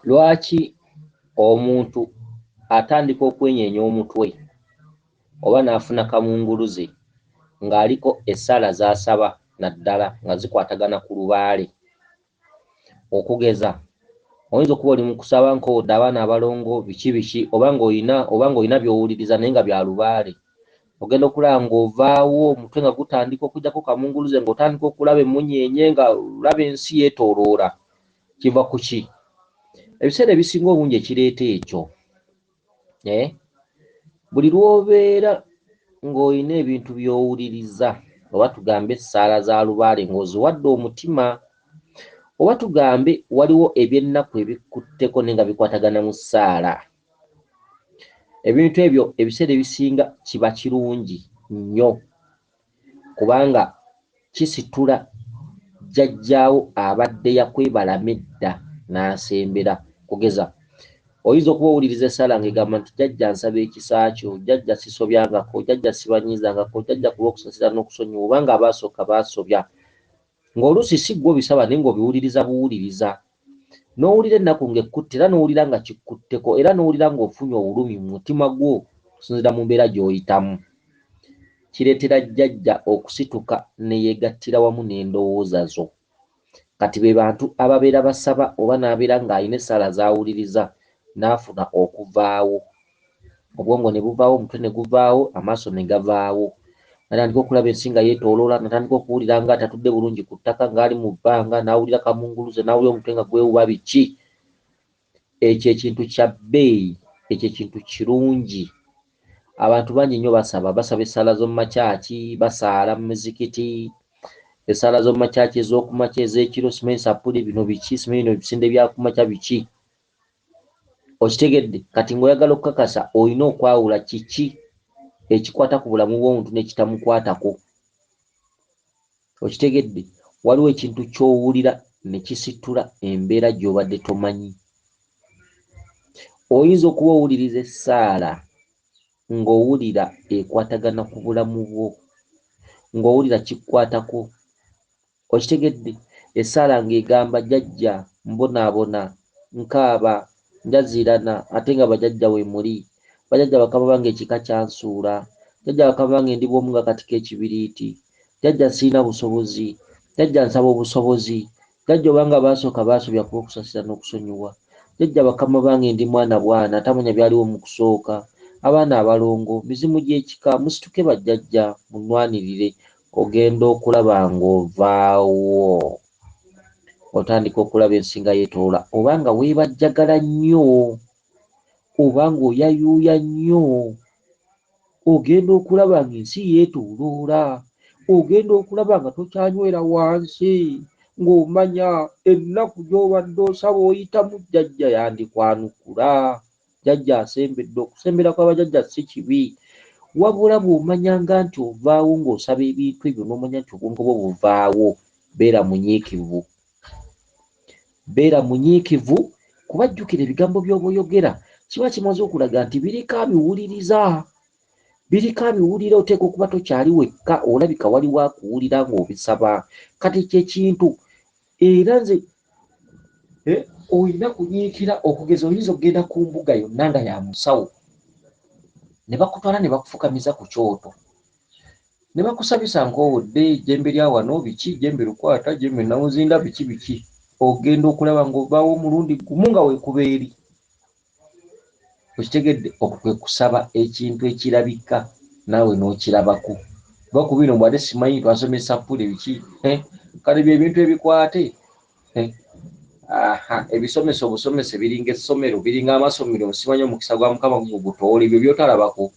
Lwaki omuntu atandika okwenyeenya omutwe oba n'afuna kamunguluze ng'aliko essala z'asaba naddala nga zikwatagana ku lubaale? Okugeza, oyinza okuba oli mu kusaba nk'odda abaana abalongo biki oba ng'olina by'owuliriza naye nga bya lubaale. Ogenda okulaba ng'ovaawo omutwe nga gutandika okuggyako kamunguluze ng'otandika okulaba emmunyeenye nga olaba ensi yeetooloola. Kiva ku ki? Ebiseera ebisinga obungi ekireeta ekyo, buli lw'obeera ng'olina ebintu by'owuliriza oba tugambe essaala za lubaale ng'oziwadde omutima, oba tugambe waliwo eby'ennaku ebikutteko naye nga bikwatagana mu ssaala. Ebintu ebyo ebiseera ebisinga kiba kirungi nnyo kubanga kisitula jjajjaawo abadde yakwebalama edda n'asembera. Kugeza, oyinza okuba owuliriza essaala ng'egamba nti jjajja nsaba ekisa kyo, jjajja sisobyangako, jjajja sibanyiizangako, jjajja ku lw'okusaasira n'okusonyiwa, oba nga abaasooka baasobya, ng'oluusi si ggwe obisaba naye ng'obiwuliriza buwuliriza. N'owulira ennaku ng'ekutte era n'owulira nga kikutteko era n'owulira ng'ofunye obulumi mu mutima gwo okusinziira mu mbeera gy'oyitamu. Kireetera jjajja okusituka ne yeegattira wamu n'endowooza zo. Kati be bantu ababeera basaba oba n'abeera ng'alina essaala z'awuliriza n'afuna okuvaawo. Obwongo ne buvaawo, omutwe ne guvaawo, amaaso ne gavaawo. Natandika okulaba ensi nga yeetooloola, natandika okuwulira nga atatudde bulungi ku ttaka ng'ali mu bbanga, n'awulira kamunguluze, n'awulira omutwe nga gwewuba biki. Ekyo ekintu kya bbeeyi, ekyo ekintu kirungi. Abantu bangi nnyo basaba essaala z'omu makyaki, basaala mu mizikiti, essaala z'omu makyaki ez'oku makya ez'ekiro, simanyi sapuli bino biki, simanyi bino ebisinde bya ku makya biki. Okitegedde? Kati ng'oyagala okukakasa olina okwawula kiki ekikwata ku bulamu bw'omuntu n'ekitamukwatako. Okitegedde? Waliwo ekintu ky'owulira ne kisitula embeera gy'obadde tomanyi. Oyinza okuba owuliriza essaala ng'owulira ekwatagana ku bulamu bwo, ng'owulira kikkwatako. Okitegedde? Essaala ng'egamba jjajja mbonaabona, nkaaba, njaziirana ate nga bajjajja we muli. Bajjajja bakama bange ekika kyansuula, jjajja bakama bange ndi bw'omu nga kati k'ekibiriiti, jjajja sirina busobozi, jjajja nsaba obusobozi, jjajja obanga baasooka baasobya kuba okusaasira n'okusonyiwa, jjajja bakama bange ndi mwana bwana tamanya byaliwo mu kusooka, abaana abalongo, mizimu gy'ekika, musituke bajjajja munnwanirire. Ogenda okulaba ng'ovaawo, otandika okulaba ensi nga yeetoola, oba nga weebajjagala nnyo, oba ng'oyayuuya nnyo. Ogenda okulaba ng'ensi yeetooloola, ogenda okulaba nga tokyanywera wansi, ng'omanya ennaku gy'obadde osaba oyitamu jjajja yandikwanukula. Jjajja asembedde. Okusembera kw'abajjajja si kibi, wabula bw'omanyanga nti ovaawo ng'osaba ebintu ebyo n'omanya nti obwongo bwo buvaawo, beera munyiikivu. Beera munyiikivu kuba jjukira ebigambo by'oba oyogera kiba kimaze okulaga nti biriko abiwuliriza. Biriko abiwulira, oteeka okuba tokyali wekka, olabika waliwo akuwulira ng'obisaba. Kati kyekintu era nze olina kunyiikira. Okugeza oyinza okgenda ku mbuga yonna nga ya musawo ne bakutwala ne bakufukamiza ku kyoto ne bakusabisa nk'owodde jjembe lya wano biki, jjembe lukwata, jjembe nawuzinda biki. Ogenda okulaba ng'ovaawo omulundi gumu nga weekuba eri. Okitegedde? Okwo kwe kusaba ekintu ekirabika naawe n'okirabako. Oba ku bino bw'ate simanyi twasomesa ppule biki, kale by'ebintu ebikwate. Ebisomesa obusomese biringa essomero, biringa amasomero, simanyi omukisa gwa Mukama gutoola ebyo by'otalabako.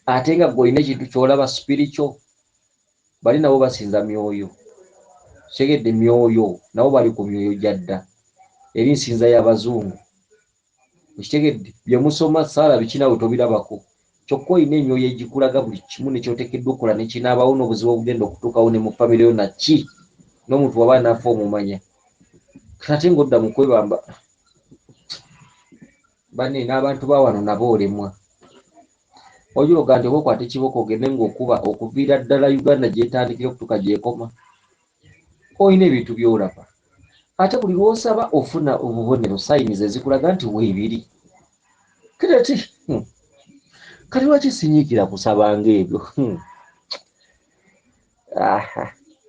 Ate nga ggwe olina ekintu ky'olaba spiritual. Bali nabo basinza myoyo. Kitegedde? Myoyo nabo bali ku myoyo gyadda, eri nsinza y'Abazungu. Kitegedde? Bye musoma saala biki naawe tobirabako, kyokka olina emyoyo egikulaga buli kimu nekyoteekeddwa okukola nekinaabawo n'obuzibu obugenda okutuukawo ne mu famire yo naki n'omuntu waba naafa omumanya. Ate ng'odda mu kwebamba banne n'abantu ba wano nabo olemwa. Ojja oga nti oba okwata ekiboko ogende ng'okuba okuviira ddala Uganda gy'etandikira okutuuka gy'ekoma. Olina ebintu by'olaba. ate buli lw'osaba ofuna obubonero sayinizi ezikulaga nti weebiri kireti kati lwaki sinyiikira kusaba ng'ebyo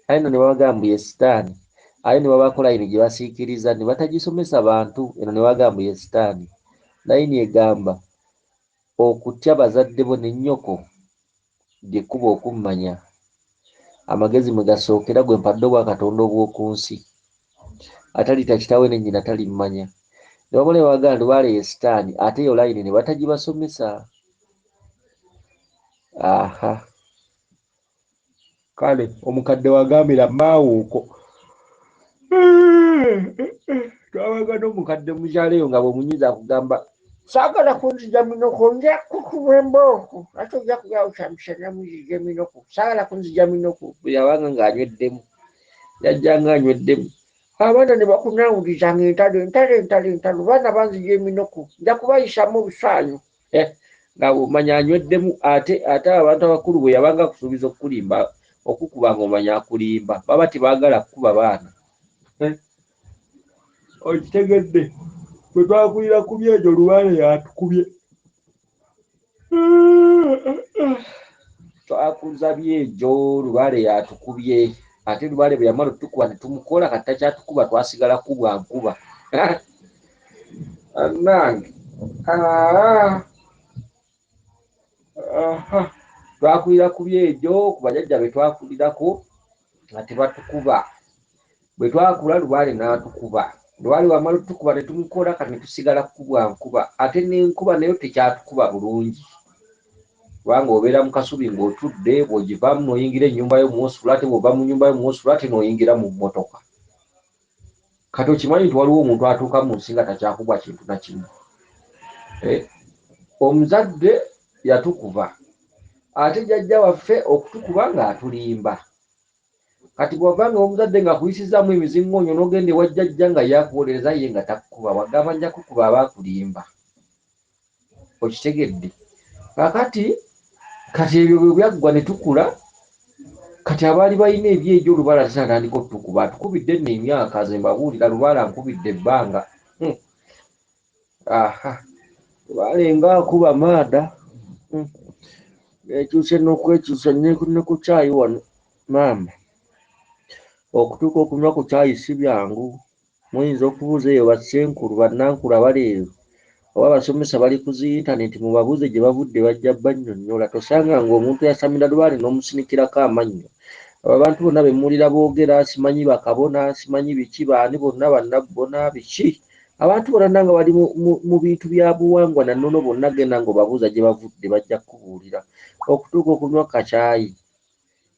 aye no ne babagamba ye sitaani aye ne babako layini gye basiikiriza ne batagisomesa bantu eno ne babagamba ye sitaani layini egamba okutya bazadde bo ne nnyoko gyekkuba okummanya amagezi mwe gasookera gwe mpadde obwa Katonda obw'oku nsi atalita kitawe ne nnyina talimmanya ne bakola ne babagamba lubaale ye sitaani ate yo layini ne batagibasomesa kale omukadde wagambira maawuuko twabaga n'omukadde mukyalo eyo nga bwemunyiza akugamba saagala kunzija minoko nja kukuba embooku ate ojja kubyaawo kyamisana muzija minoko saagala kunzija minoko bwe yabanga ng'anyweddemu yajjanga anyweddemu abaana ne bakunaawulizanga entalo baana banzija eminoko nja kubayisamu obusaanyu nga bw'omanya anyweddemu ate abantu abakulu bwe yabanga akusuubiza okukulimba okukuba ng'omanya akulimba baba tebaagala kukuba baana okitegedde bwe twakulira ku byejo lubaale yatukubye twakuza byejo lubaale yatukubye ate lubaale bwe yamala otukuba ne tumukola kati takyatukuba twasigala kubwa nkuba annange twakulira ku byejo ku bajjajja be twakulirako nga tebatukuba bwe twakula lubaale n'atukuba lubaale wamala otukuba ne tumukola kati ne tusigala kubwa nkuba ate n'enkuba nayo tekyatukuba bulungi kubanga obeera mu kasubi ng'otudde bw'ogivaamu n'oyingira ennyumba yo mw'osula ate bw'ova mu nnyumba yo mw'osula ate n'oyingira mu mmotoka kati okimanyi nti waliwo omuntu atuuka mu nsi nga takyakubwa kintu na kimu omuzadde yatukuba ate jjajja waffe okutukuba ng'atulimba kati bw'ovanga omuzadde ng'akuyisizaamu emizingoonyo n'ogenda ewa jjajja nga yakuwolereza ye nga takkuba wagamba nja kukuba abaakulimba okitegedde kakati kati ebyo bwe byaggwa ne tukula kati abaali balina ebyejo olubaala tatandika otukuba atukubidde nno emyaka ze mbabuulira lubaala nkubidde ebbanga lubaale ng'akuba maada ekyuse n'okwekyusa ne ku caayi wano maama okutuuka okunywa ku caayi si byangu muyinza okubuuza eyo bassenkulu bannankulu abali eyo oba abasomesa bali ku zi intaneti mubabuuze gye bavudde bajja bannyonnyola tosanga ng'omuntu yasamira lubaale n'omusinikirako amannyo abo abantu bonna be muwulira boogera simanyi bakabona simanyi biki baani bonna bannabbona biki abantu bonna nanga bali mu bintu bya buwangwa nannono bonna genda ng'obabuuza gye bavudde bajja kubuulira okutuuka okunywa kacaayi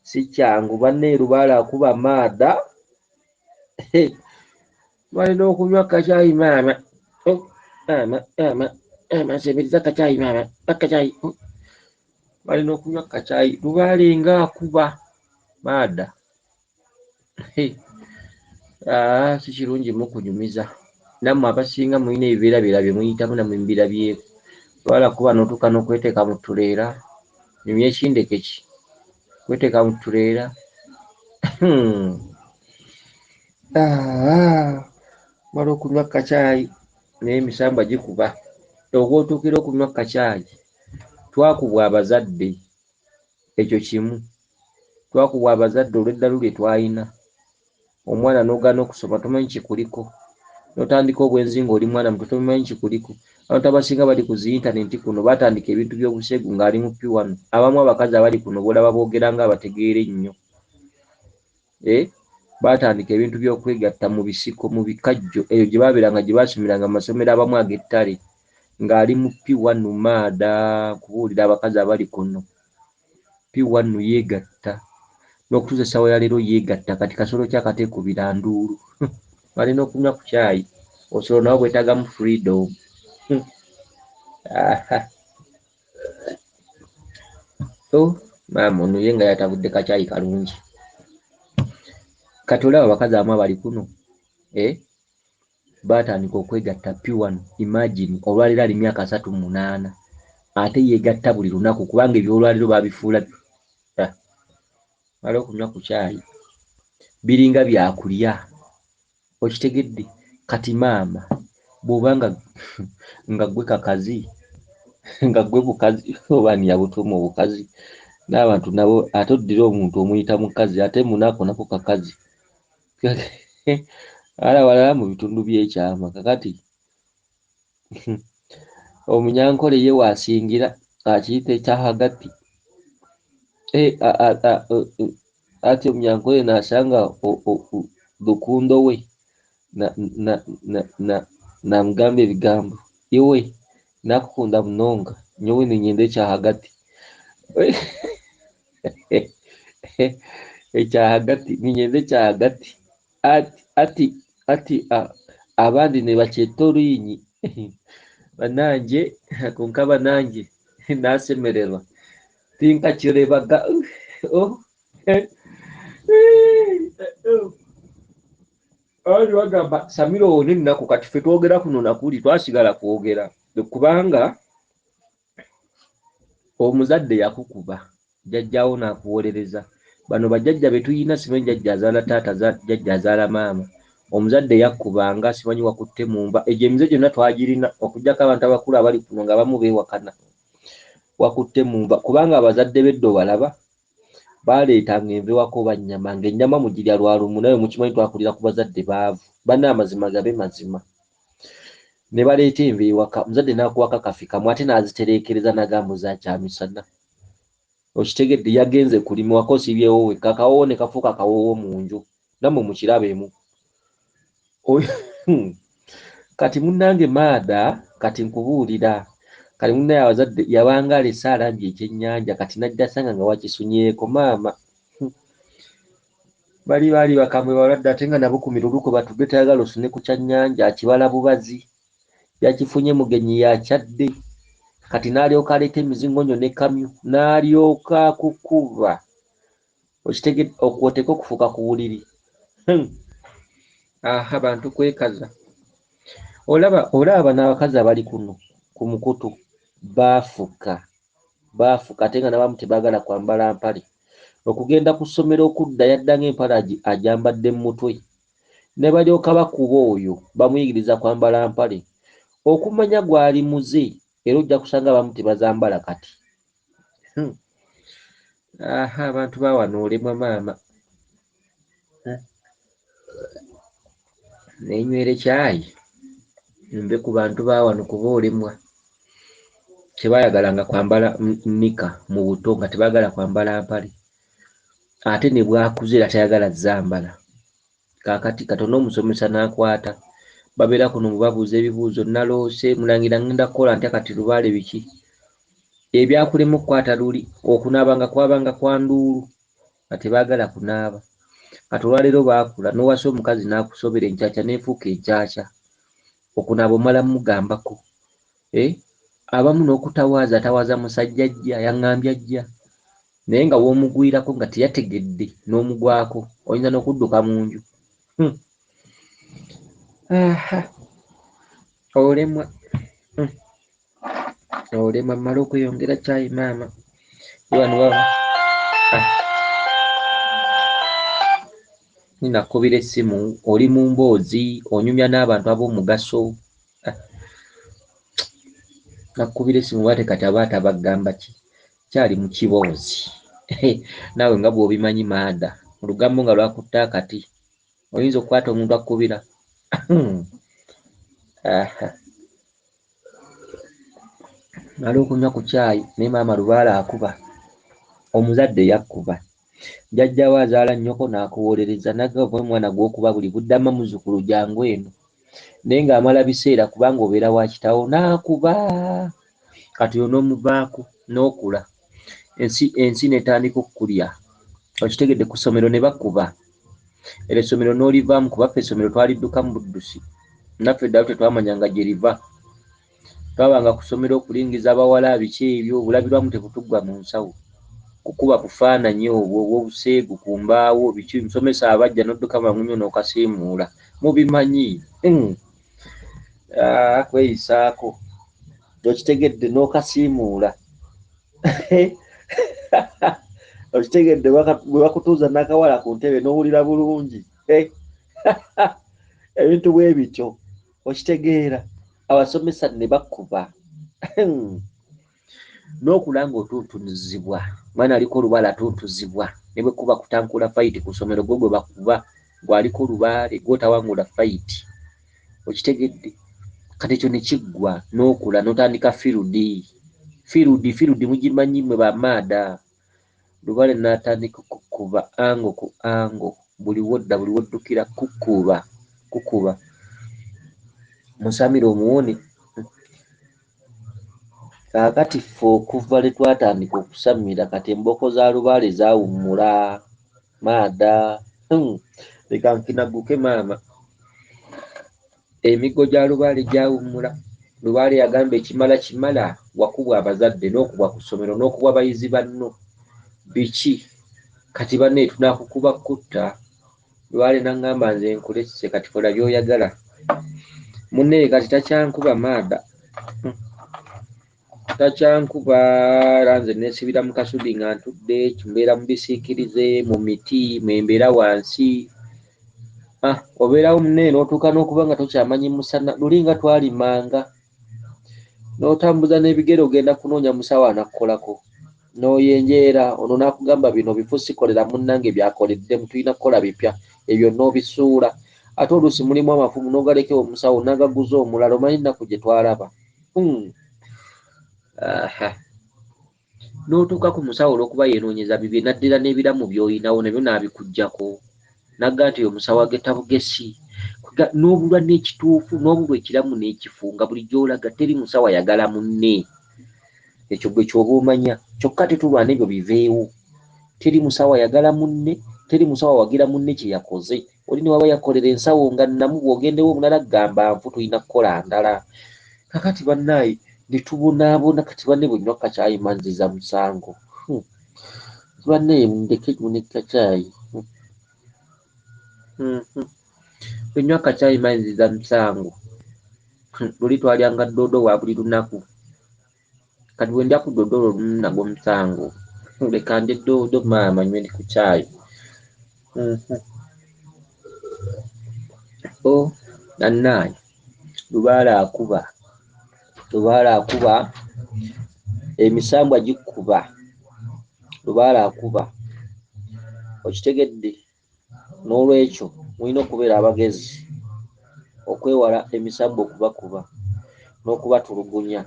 si kyangu banne lubaale akuba maada balina okunywa kacaayi maama nsebiriza kacaayi maama akacaayi balina okunywa kacaayi lubaale ng'akuba maada si kirungi mukunyumiza nammwe abasinga mulina ebibeerabeera bye muyitamu nammwe mubirabyeku lubaale akuba n'otuuka n'okweteeka mu ttuleera nyumya ekindeke ki kweteeka mu ttuleera mala okunywa kacaayi naye emisamba gikuba oba otuukira okunywa kacaayi twakubwa abazadde ekyo kimu twakubwa abazadde olw'edda lulye twalina omwana n'ogaana okusoma tomanyi kikuliko n'otandika obwenzi ng'oli mwana muto tomanyi kikuliko abantu abasinga bali ku zi intaneti kuno batandika ebintu by'obusegu ng'ali mu P1 abamu abakazi abali kuno boolaba boogera nga abategeera ennyo batandika ebintu by'okwegatta mu bisiko mu bikajjo eyo gye baabeeranga gye baasomeranga mu masomero abamu ag'ettale ng'ali mu P1 maada kubuulira abakazi abali kuno P1 yeegatta n'okutuusa essaawa ya leero yeegatta kati kasolo kyakateekubira nduulu balina okunywa ku caayi osolo nabo bwetaagamu freedom maama ono ye nga yatabudde kacaayi kalungi kati olaba abakazi abamu abali kuno baatandika okwegatta P1 imagine olwaleero ali myaka 38 ate yeegatta buli lunaku kubanga ebyolwaleero baabifuula mala okunywa ku caayi biringa byakulya okitegedde kati maama bw'obanga nga gwe kakazi nga gwe bukazi oba ani yabutuma obukazi n'abantu nabo ate oddira omuntu omuyita mukazi ate munaako nako kakazi walala mu bitundu by'ekyama kakati omunyankole ye waasingira akiyita ekyahagati ati omunyankole n'asanga lukundo we namugamba ebigambo iwe nakukunda munonga nyowe ninyenda ekyahagati ekyahagati ninyenda ekyahagati ati abandi ne bakyetta oluyinyi bananje konka bananje nasemererwa tinkakirebaga ali wagamba Samira one nnaku kati ffe twogera kuno nakuli twasigala kwogera kubanga omuzadde yakukuba jjajjaawo n'akuwolereza bano bajjajja be tuyina simanyi jjajja azaala taata jjajja azaala maama omuzadde yakkubanga simanyi wakutte mu nva egyo emize gyonna twagirina okuggyako abantu abakulu abali kuno nga bamu beewakana wakutte mu nva kubanga abazadde beddo balaba baleetanga envewako bannyama ng'ennyama mugirya lwa lumu naye mukimanyi twakulira ku bazadde baavu banna amazima gabe mazima ne baleeta enva ewaka muzadde n'akuwaka kafi kamu ate n'azitereekereza nagambuza kyamisana okitegedde yagenze kulima wakosibyewo wekka akawoowo ne kafuuka akawoowo mu nju nammwe mukirabeemu kati munnange maada kati nkubuulira kati munnaye abazadde yabanga alese alambye ekyennyanja kati najja sanga nga wakisunyeeko maama baali bakambwe balwadde ate nga nabo ku miruluko batudde tayagala osune ku kyannyanja akibala bubazi yakifunye mugenyi yakyadde kati n'alyoka aleeta emizingonyo ne kamyu n'alyoka kukuba okitegedde okwoteka okufuuka ku buliri abantu kwekaza olaba n'abakazi abali kuno ku mukutu baafuka ate nga n'abamu tebaagala kwambala mpale okugenda ku ssomero okudda yaddanga empale ajambadde mu mutwe ne balyoka bakuba oyo bamuyigiriza kwambala mpale okumanya gwali muze era ojja kusanga abamu tebazambala kati abantu bawano olemwa maama nenywere kyayi mbe ku bantu bawano kuba olemwa tebayagalanga kwambala nika mu buto nga tebaagala kwambala mpale ate ne bwakuze era tayagala zambala kaakati katona omusomesa n'akwata babeera kuno mubabuuza ebibuuzo naloose mulangira ngenda kukola ntya kati lubaale biki ebyakulema okukwata luli okunaaba nga kwabanga kwa nduulu nga tebaagala kunaaba kati olwaleero baakula n'owasa omukazi n'akusobera enkyakya neefuuka enkyakya okunaaba omala mugambako abamu n'okutawaaza atawaaza musajja ajja yaŋŋambye ajja naye nga woomugwirako nga teyategedde n'omugwako oyinza n'okudduka mu nju olemwa mmala okweyongera kyayi maama ninakubira essimu oli mu mboozi onyumya n'abantu ab'omugaso nakubira essimu bwate kati abaata bagamba ki kyali mu kiboozi naawe nga bw'obimanyi maada olugambo nga lwakutta akati oyinza okukwata omuntu akkubira mala okunywa ku kyayi naye maama lubaala akuba omuzadde yakkuba jjajjaawo azaala nnyoko n'akuwolereza nagava omwana gw'okuba buli buddama muzzukulu jangu eno naye ng'amala biseera kubanga obeera wa kitawo n'akuba kati onoomuvaako n'okula ensi netandika okukulya okitegedde ku ssomero ne bakkuba era essomero n'olivaamu kubaffe essomero twaliddukamu buddusi naffe eddalu tetwamanyanga gye liva twabanga ku ssomero okulingiza abawala biki ebyo obulabirwamu tebutuggwa mu nsawo kukuba bufaananyi obwo obw'obuseegu ku mbaawo biki musomesa abajja n'odduka mangunyo n'okasiimuula mubimanyi kweyisaako okitegedde n'okasiimuula okitegedde bwe bakutuuza n'akawala ku ntebe n'owulira bulungi ebintu bwe bityo okitegeera. Abasomesa ne bakuba n'okulanga otuntuzibwa, mwana aliko olubaale atuntuzibwa ne bwe kuba kutankula fayiti ku ssomero gwe gwe bakuba gw'aliko olubaale gw'otawangula fayiti, okitegedde. Kati ekyo ne kiggwa n'okula n'otandika fiirudi mugimanyi mwe bamaada. Lubaale n'atandika kukuba ango ku ango, buli wodda buli woddukira kukuba musamira omuwone. Kaakati ffe okuva lwe twatandika okusamira kati emboko za lubaale zaawummula maada. Leka nkinaguke maama, emiggo gya lubaale gyawummula. Lubaale yagamba ekimala kimala, wakubwa abazadde n'okubwa ku ssomero n'okubwa abayizi banno. Biki kati banne tunaakukuba kutta? Lubaale n'aŋŋamba nze nkulesse kati kola by'oyagala. Munne kati takyankuba maada, takyankuba. Era nze neesibira mu kasubi nga ntudde, mbeera mu bisiikirize, mu miti mwembeera wansi. Obeerawo munne n'otuuka n'okuba nga tokyamanyi musana. Luli nga twalimanga, n'otambuza n'ebigere ogenda kunoonya musawo anakkolako, n'oyenjeera. Ono n'akugamba bino bifusikolela munnange byakoleddemu, tulina kukola bipya. Ebyo n'obisuula. Ate oluusi mulimu amafumu n'ogalekewo omusawo n'agaguza omulala. Omanyi nnaku gye twalaba. N'otuuka ku musawo olw'okuba yeenoonyeza bibye, n'addira n'ebiramu by'oyinawo nabyo n'abikuggyako. Nagga nti oyo musawo agetta bugesi. N'obulwa n'ekituufu n'obulwa ekiramu n'ekifu, nga buli gy'olaga teri musawo ayagala munne. Ekyo gwe ky'oba omanya. Kyokka tetulwana ebyo biveewo. Teri musawo ayagala munne, teri musawo awagira munne kye yakoze. Oli ne waba yakolera ensawo nga nnamu, bw'ogendewo omulala gamba nfu, tulina kukola ndala. Kakati bannaaye ne tubonaabona. Kati banne bwe nnywa kacaayi manziza musango. Banne ndeke ne kacaayi. Bwe nnywa kacaayi manziza musango. Luli twalyanga ddoodo wa buli lunaku. Kati bwe ndya ku ddoodo olumu nagwo musango. Leka ndye ddoodo maama nywe ndi ku caayi. Bannaaye lubaale akuba, emisambwa gikuba, lubaale akuba, okitegedde. N'olwekyo mulina okubeera abagezi okwewala emisambwa okubakuba n'okubatulugunya.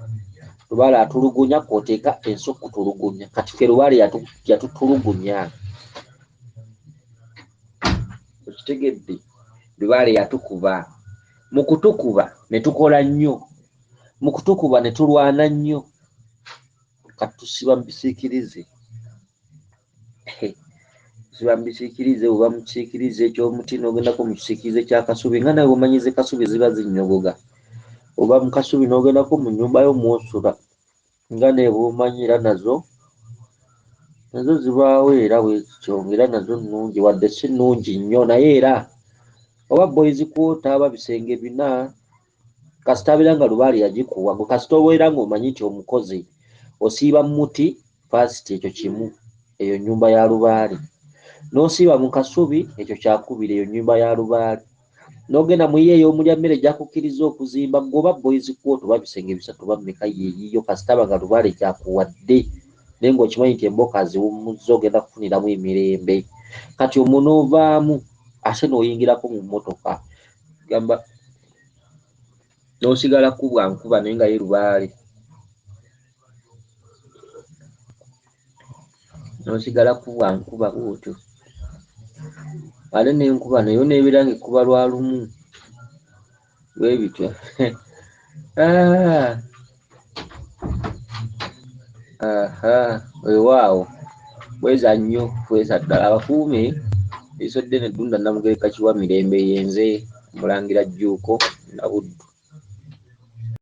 Lubaale atulugunya kw'oteeka ensi okutulugunya. Kati ffe lubaale yatutulugunya, okitegedde. Lubaale yatukuba. Mu kutukuba ne tukola nnyo, mu kutukuba ne tulwana nnyo. Kati tusiba mu bisiikirize. Tusiba mu bisiikirize, oba mu kisiikirize eky'omuti n'ogendako mu kisiikirize kya kasubi, nga nawe omanyize kasubi ziba zinnyogoga. Oba mu kasubi n'ogendako mu nnyumba y'omwosula, nga ne bw'omanyi era nazo zibaawo era bwekityo, era nazo nnungi, wadde si nnungi nnyo naye era oba boys quarter aba bisenge bina, kasita abeera nga lubaale yagikuwa gwe, kasita obeera ng'omanyi nti omukozi osiiba mu muti fasiti, ekyo kimu, eyo nnyumba ya lubaale. N'osiiba mu kasubi, ekyo kyakubiri, eyo nnyumba ya lubaale. N'ogenda mu yiyo ey'omulya mmere gyakukkiriza okuzimba, gweoba boys quarter oba bisenge bisatu oba mmeka yeeyiyo, kasita aba nga lubaale kyakuwadde, naye ng'okimanyi nti emboka ziwummuzza, ogenda kufuniramu emirembe. Kati omwo n'ovaamu ate n'oyingirako mu mmotoka, gamba n'osigala kubwa nkuba naye nga ye lubaale. N'osigala kubwa nkuba bw'otyo. Ate n'enkuba nayo n'ebeera ng'ekuba lwa lumu. Bwe bityo. Weewaawo bweza nnyo, bweza ddala. Abakuume liiso ddene Ddunda Namugereka Kiwa Mirembe, yenze Omulangira Jjuuko na Buddu.